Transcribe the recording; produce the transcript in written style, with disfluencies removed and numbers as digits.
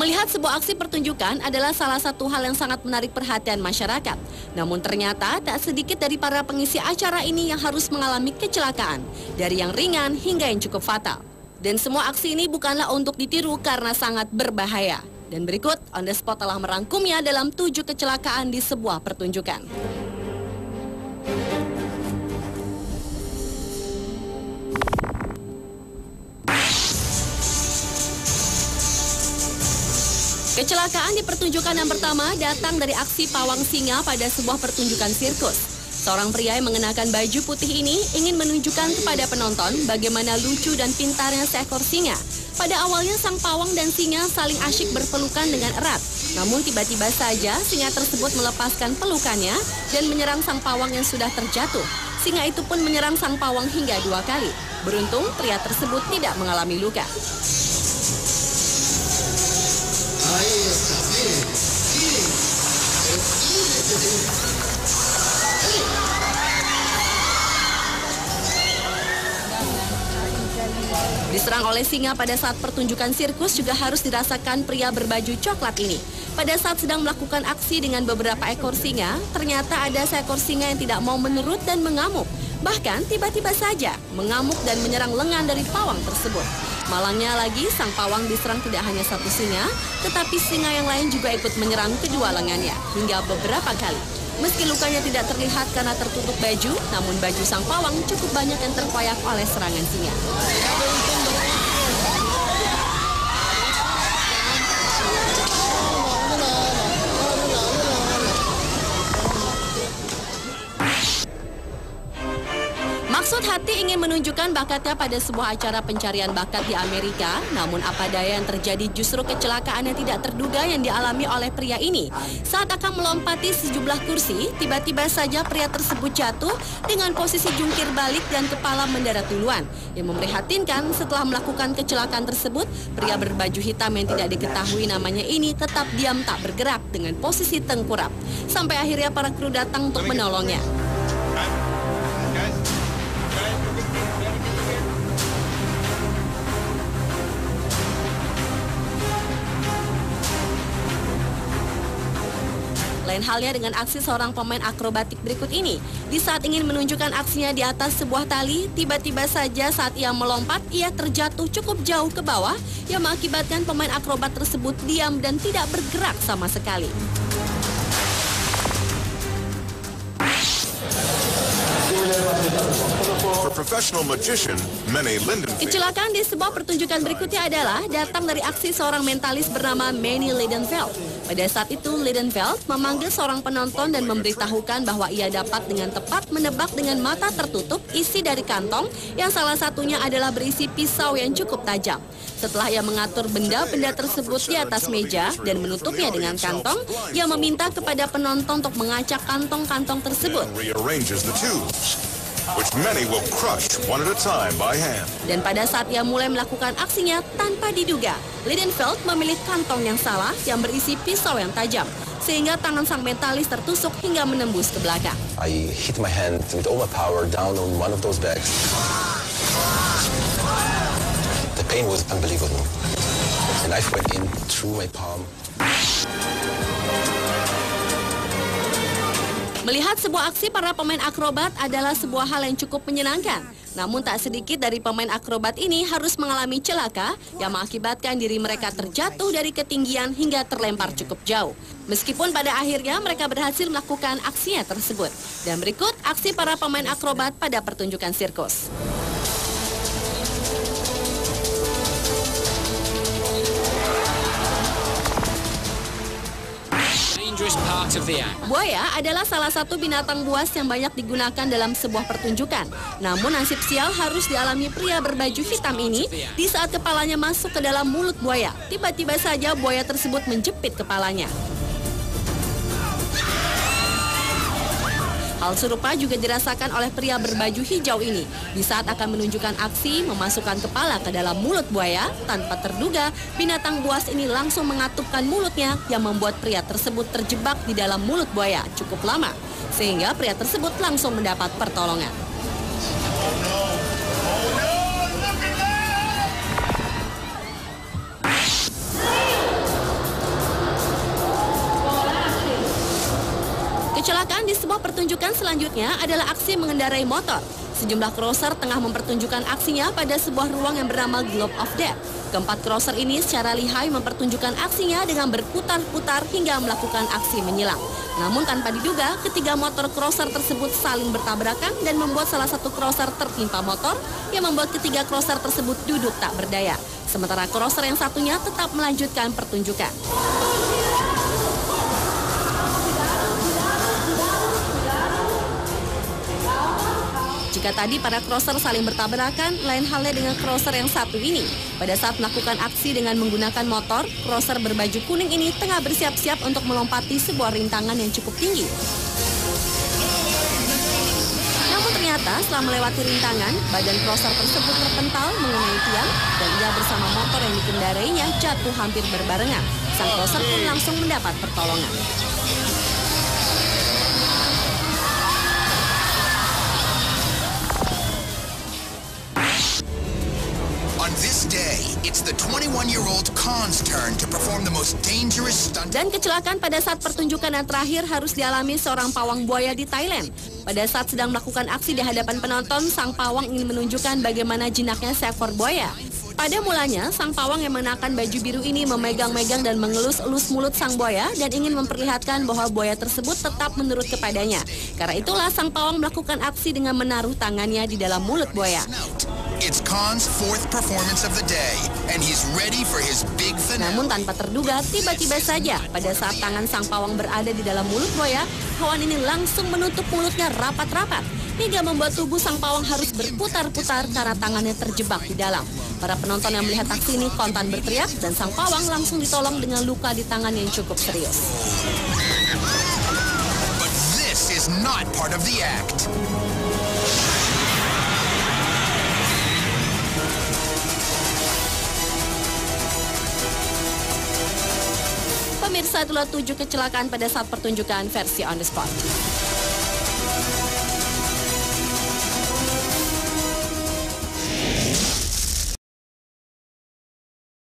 Melihat sebuah aksi pertunjukan adalah salah satu hal yang sangat menarik perhatian masyarakat. Namun ternyata tak sedikit dari para pengisi acara ini yang harus mengalami kecelakaan, dari yang ringan hingga yang cukup fatal. Dan semua aksi ini bukanlah untuk ditiru karena sangat berbahaya. Dan berikut, On The Spot telah merangkumnya dalam 7 kecelakaan di sebuah pertunjukan. Kecelakaan di pertunjukan yang pertama datang dari aksi pawang singa pada sebuah pertunjukan sirkus. Seorang pria yang mengenakan baju putih ini ingin menunjukkan kepada penonton bagaimana lucu dan pintarnya seekor singa. Pada awalnya sang pawang dan singa saling asyik berpelukan dengan erat. Namun tiba-tiba saja singa tersebut melepaskan pelukannya dan menyerang sang pawang yang sudah terjatuh. Singa itu pun menyerang sang pawang hingga 2 kali. Beruntung pria tersebut tidak mengalami luka. Diserang oleh singa pada saat pertunjukan sirkus juga harus dirasakan pria berbaju coklat ini. Pada saat sedang melakukan aksi dengan beberapa ekor singa, ternyata ada seekor singa yang tidak mau menurut dan mengamuk. Bahkan tiba-tiba saja mengamuk dan menyerang lengan dari pawang tersebut. Malangnya lagi, sang pawang diserang tidak hanya satu singa, tetapi singa yang lain juga ikut menyerang kedua lengannya hingga beberapa kali. Meski lukanya tidak terlihat karena tertutup baju, namun baju sang pawang cukup banyak yang terkoyak oleh serangan singa. Maksud hati ingin menunjukkan bakatnya pada sebuah acara pencarian bakat di Amerika, namun apa daya yang terjadi justru kecelakaan yang tidak terduga yang dialami oleh pria ini. Saat akan melompati sejumlah kursi, tiba-tiba saja pria tersebut jatuh dengan posisi jungkir balik dan kepala mendarat duluan. Yang memprihatinkan, setelah melakukan kecelakaan tersebut, pria berbaju hitam yang tidak diketahui namanya ini tetap diam tak bergerak dengan posisi tengkurap. Sampai akhirnya para kru datang untuk menolongnya. Lain halnya dengan aksi seorang pemain akrobatik berikut ini. Di saat ingin menunjukkan aksinya di atas sebuah tali, tiba-tiba saja saat ia melompat, ia terjatuh cukup jauh ke bawah yang mengakibatkan pemain akrobat tersebut diam dan tidak bergerak sama sekali. Kecelakaan di sebuah pertunjukan berikutnya adalah datang dari aksi seorang mentalis bernama Manny Lidenfeld. Pada saat itu, Lidenfeld memanggil seorang penonton dan memberitahukan bahwa ia dapat dengan tepat menebak dengan mata tertutup isi dari kantong yang salah satunya adalah berisi pisau yang cukup tajam. Setelah ia mengatur benda-benda tersebut di atas meja dan menutupnya dengan kantong, ia meminta kepada penonton untuk mengacak kantong-kantong tersebut. Dan pada saat ia mulai melakukan aksinya tanpa diduga, Lidenfeld memilih kantong yang salah yang berisi pisau yang tajam, sehingga tangan sang mentalis tertusuk hingga menembus ke belakang. I hit my hand with all my power down on one of those bags. The pain was unbelievable. The knife went in through my palm. Melihat sebuah aksi para pemain akrobat adalah sebuah hal yang cukup menyenangkan. Namun tak sedikit dari pemain akrobat ini harus mengalami celaka yang mengakibatkan diri mereka terjatuh dari ketinggian hingga terlempar cukup jauh. Meskipun pada akhirnya mereka berhasil melakukan aksinya tersebut. Dan berikut aksi para pemain akrobat pada pertunjukan sirkus. Buaya adalah salah satu binatang buas yang banyak digunakan dalam sebuah pertunjukan. Namun nasib sial harus dialami pria berbaju hitam ini di saat kepalanya masuk ke dalam mulut buaya. Tiba-tiba saja buaya tersebut menjepit kepalanya. Hal serupa juga dirasakan oleh pria berbaju hijau ini. Di saat akan menunjukkan aksi memasukkan kepala ke dalam mulut buaya, tanpa terduga binatang buas ini langsung mengatupkan mulutnya yang membuat pria tersebut terjebak di dalam mulut buaya cukup lama. Sehingga pria tersebut langsung mendapat pertolongan. Kecelakaan di sebuah pertunjukan selanjutnya adalah aksi mengendarai motor. Sejumlah crosser tengah mempertunjukkan aksinya pada sebuah ruang yang bernama Globe of Death. Keempat crosser ini secara lihai mempertunjukkan aksinya dengan berputar-putar hingga melakukan aksi menyilang. Namun tanpa diduga, ketiga motor crosser tersebut saling bertabrakan dan membuat salah satu crosser tertimpa motor yang membuat ketiga crosser tersebut duduk tak berdaya. Sementara crosser yang satunya tetap melanjutkan pertunjukan. Jika tadi para crosser saling bertabrakan, lain halnya dengan crosser yang satu ini. Pada saat melakukan aksi dengan menggunakan motor, crosser berbaju kuning ini tengah bersiap-siap untuk melompati sebuah rintangan yang cukup tinggi. Namun ternyata setelah melewati rintangan, badan crosser tersebut terpental mengenai tiang dan ia bersama motor yang dikendarainya jatuh hampir berbarengan. Sang crosser pun langsung mendapat pertolongan. On this day, it's the 21-year-old Khan's turn to perform the most dangerous stunt. Dan kecelakaan pada saat pertunjukan yang terakhir harus dialami seorang pawang buaya di Thailand. Pada saat sedang melakukan aksi di hadapan penonton, sang pawang ingin menunjukkan bagaimana jinaknya seekor buaya. Pada mulanya, sang pawang yang mengenakan baju biru ini memegang-megang dan mengelus-elus mulut sang buaya dan ingin memperlihatkan bahwa buaya tersebut tetap menurut kepadanya. Karena itulah sang pawang melakukan aksi dengan menaruh tangannya di dalam mulut buaya. It's Khan's fourth performance of the day, and he's ready for his big finale. Namun tanpa terduga, tiba-tiba saja pada saat tangan sang pawang berada di dalam mulut buaya, hewan ini langsung menutup mulutnya rapat-rapat hingga membuat tubuh sang pawang harus berputar-putar karena tangannya terjebak di dalam. Para penonton yang melihat aksi ini kontan berteriak dan sang pawang langsung ditolong dengan luka di tangan yang cukup serius. But this is not part of the act. Pemirsa, itulah 7 kecelakaan pada saat pertunjukan versi on the spot.